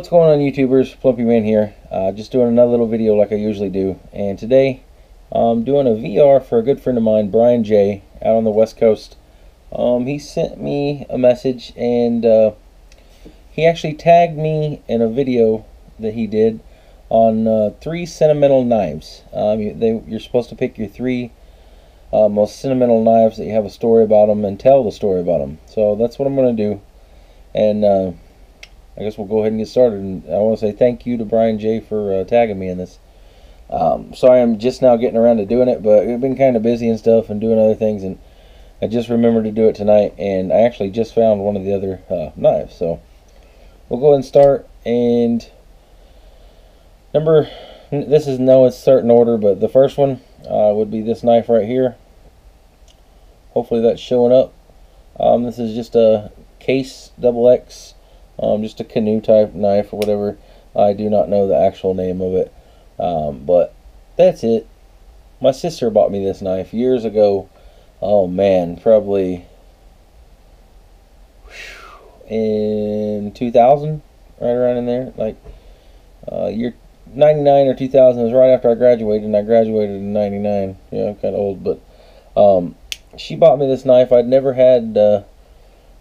What's going on, YouTubers? Plumpy Man here. Just doing another little video like I usually do. And today I'm doing a VR for a good friend of mine, BrianJ, out on the West Coast. He sent me a message, and he actually tagged me in a video that he did on 3 sentimental knives. You're supposed to pick your 3 most sentimental knives that you have a story about them and tell the story about them. So that's what I'm going to do. And I guess we'll go ahead and get started. And I want to say thank you to BrianJ for tagging me in this. Sorry I'm just now getting around to doing it, but I've been kind of busy and stuff and doing other things, and I just remembered to do it tonight, and I actually just found one of the other knives. So we'll go ahead and start. And this is no certain order, but the first one would be this knife right here. Hopefully that's showing up. This is just a case XX. Just a canoe type knife or whatever. I do not know the actual name of it, but that's it. My sister bought me this knife years ago. Oh man, probably in 2000, right around in there. Like year 99 or 2000 was right after I graduated, and I graduated in 99. Yeah, I'm kind of old, but she bought me this knife. I'd never had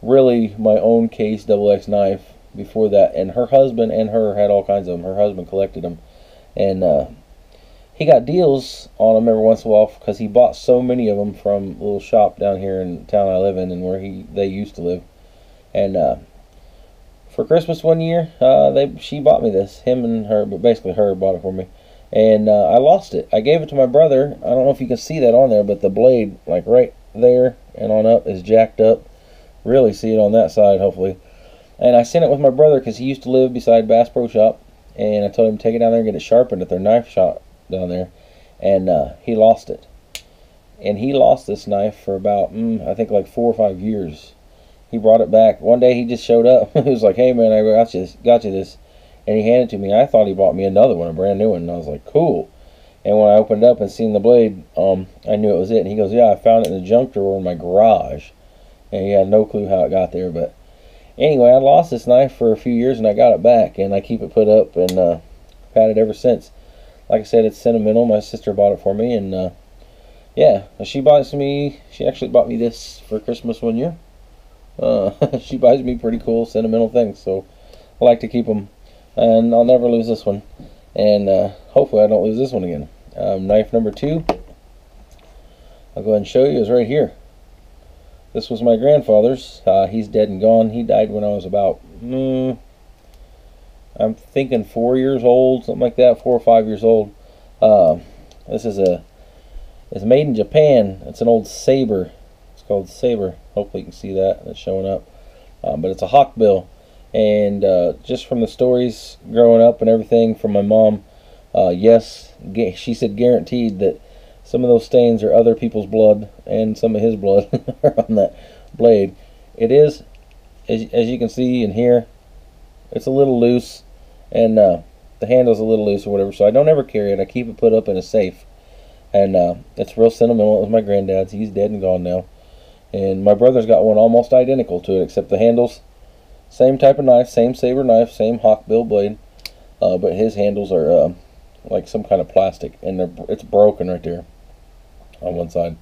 really my own case XX knife before that, and her husband and her had all kinds of them. Her husband collected them, and he got deals on them every once in a while because he bought so many of them from a little shop down here in the town I live in, and where they used to live. And for Christmas one year, she bought me this. Him and her, but basically her bought it for me, and I lost it. I gave it to my brother. I don't know if you can see that on there, but the blade, like right there and on up, is jacked up. Really see it on that side, hopefully. And I sent it with my brother because he used to live beside Bass Pro Shop, and I told him to take it down there and get it sharpened at their knife shop down there. And he lost it, and he lost this knife for about I think like 4 or 5 years. He brought it back one day. He just showed up. He was like, "Hey man, I got you this," and he handed it to me. I thought he bought me another one, a brand new one, and I was like, "Cool." And when I opened it up and seen the blade, I knew it was it. And he goes, "Yeah, I found it in the junk drawer in my garage." And he had no clue how it got there. But anyway, I lost this knife for a few years, and I got it back, and I keep it put up, and had it ever since. Like I said, it's sentimental. My sister bought it for me, and yeah, she bought it to me. She actually bought me this for Christmas one year. She buys me pretty cool sentimental things, so I like to keep them, and I'll never lose this one. And hopefully I don't lose this one again. Knife number 2, I'll go ahead and show you, is right here. This was my grandfather's. He's dead and gone. He died when I was about, I'm thinking 4 years old, something like that, 4 or 5 years old. This is it's made in Japan. It's an old saber. It's called Saber. Hopefully you can see that. It's showing up. But it's a hawkbill. And just from the stories growing up and everything from my mom, yes, she said guaranteed that some of those stains are other people's blood, and some of his blood on that blade. It is, as you can see in here, it's a little loose, and the handle's a little loose or whatever, so I don't ever carry it. I keep it put up in a safe, and it's real sentimental. It was my granddad's. He's dead and gone now. And my brother's got one almost identical to it, except the handles, same type of knife, same saber knife, same hawkbill blade, but his handles are like some kind of plastic, and it's broken right there on one side.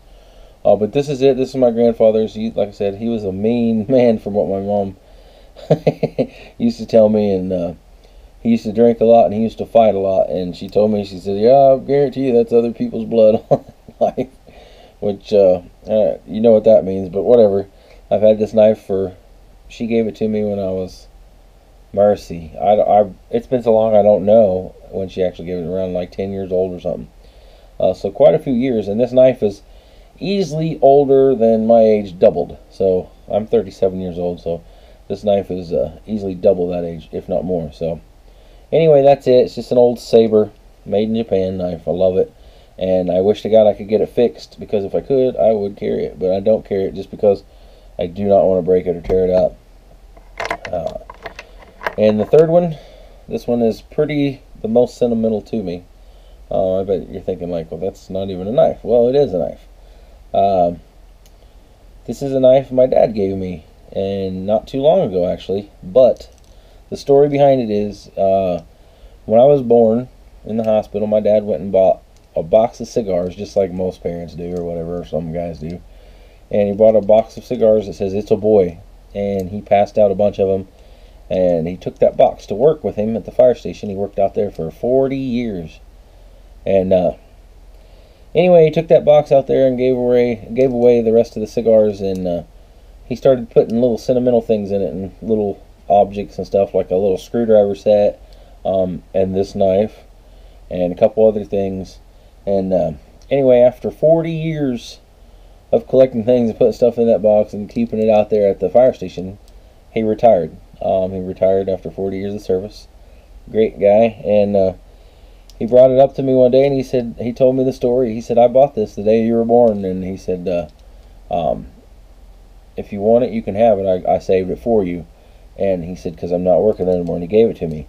But this is it. This is my grandfather's. Like I said, he was a mean man, from what my mom used to tell me, and he used to drink a lot, and he used to fight a lot. And she told me, she said, "Yeah, I guarantee you that's other people's blood on the knife," which you know what that means, but whatever. I've had this knife for, she gave it to me when I was, mercy, it's been so long I don't know when she actually gave it, around like 10 years old or something. So quite a few years, and this knife is easily older than my age, doubled. So I'm 37 years old, so this knife is easily double that age, if not more. So anyway, that's it. It's just an old saber, made in Japan knife. I love it, and I wish to God I could get it fixed, because if I could, I would carry it, but I don't carry it just because I do not want to break it or tear it out. And the third one, this one is the most sentimental to me. I bet you're thinking like, well, that's not even a knife. Well, it is a knife. This is a knife my dad gave me, and not too long ago actually, but The story behind it is, when I was born in the hospital, my dad went and bought a box of cigars, just like most parents do, or whatever, or some guys do. And he bought a box of cigars that says "It's a Boy," and he passed out a bunch of them. And he took that box to work with him at the fire station. He worked out there for 40 years. And anyway, he took that box out there and gave away the rest of the cigars. And he started putting little sentimental things in it, and little objects and stuff, like a little screwdriver set, and this knife, and a couple other things. And anyway, after 40 years of collecting things and putting stuff in that box and keeping it out there at the fire station, he retired. He retired after 40 years of service. Great guy. And he brought it up to me one day, and he told me the story. He said, "I bought this the day you were born," and he said, "If you want it, you can have it. I saved it for you." And he said, "Because I'm not working there anymore," and he gave it to me.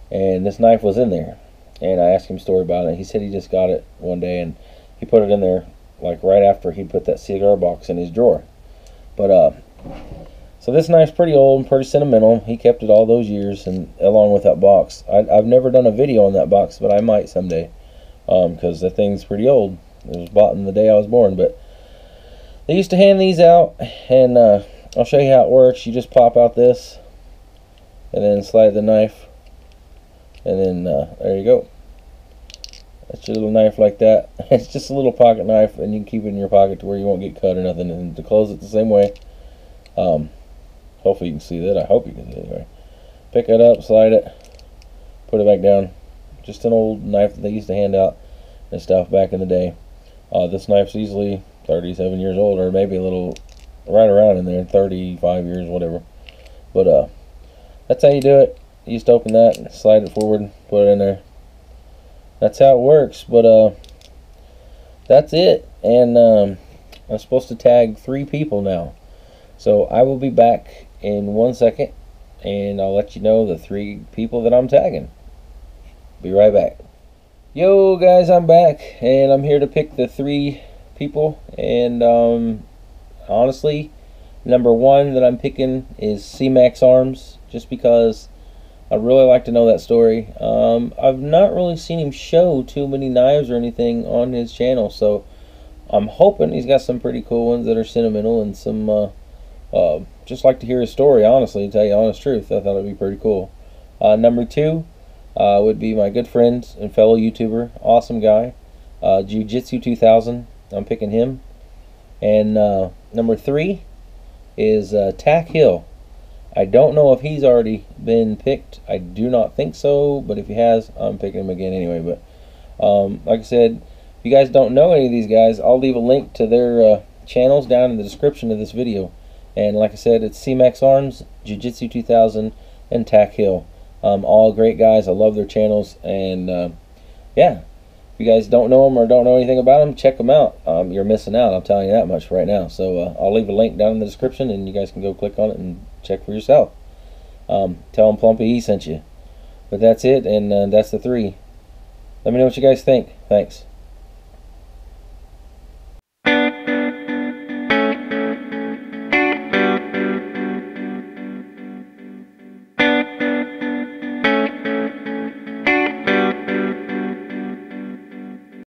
And this knife was in there. And I asked him a story about it. He said he just got it one day, and he put it in there, like right after he put that cigar box in his drawer. But so this knife's pretty old and pretty sentimental. He kept it all those years, and along with that box. I've never done a video on that box, but I might someday, because the thing's pretty old. It was bought in the day I was born. But they used to hand these out, and I'll show you how it works. You just pop out this, and then slide the knife, and then there you go. That's your little knife like that. It's just a little pocket knife, and you can keep it in your pocket to where you won't get cut or nothing. And to close it the same way. Hopefully you can see that. I hope you can see it anyway. Pick it up, slide it, put it back down. Just an old knife that they used to hand out and stuff back in the day. This knife's easily 37 years old, or maybe a little right around in there, 35 years, whatever. But that's how you do it. You just open that, slide it forward, put it in there. That's how it works. But that's it. And I'm supposed to tag 3 people now. So I will be back in 1 second, and I'll let you know the 3 people that I'm tagging. Be right back. Yo guys, I'm back, and I'm here to pick the 3 people. And honestly, number 1 that I'm picking is C-Max Arms, just because I'd really like to know that story. I've not really seen him show too many knives or anything on his channel, so I'm hoping he's got some pretty cool ones that are sentimental, and some just like to hear his story, honestly, to tell you the honest truth. I thought it'd be pretty cool. Number 2 would be my good friend and fellow YouTuber, awesome guy, BrianJ123458. I'm picking him. And number 3 is TAC-HILL. I don't know if he's already been picked. I do not think so, but if he has, I'm picking him again anyway. But like I said, if you guys don't know any of these guys, I'll leave a link to their channels down in the description of this video. And like I said, it's C-Max Arms, BrianJ123458, and TAC-HILL. All great guys. I love their channels. And yeah, if you guys don't know them or don't know anything about them, check them out. You're missing out. I'm telling you that much right now. So I'll leave a link down in the description, and you guys can go click on it and check for yourself. Tell them Plumpy he sent you. But that's it, and that's the 3. Let me know what you guys think. Thanks.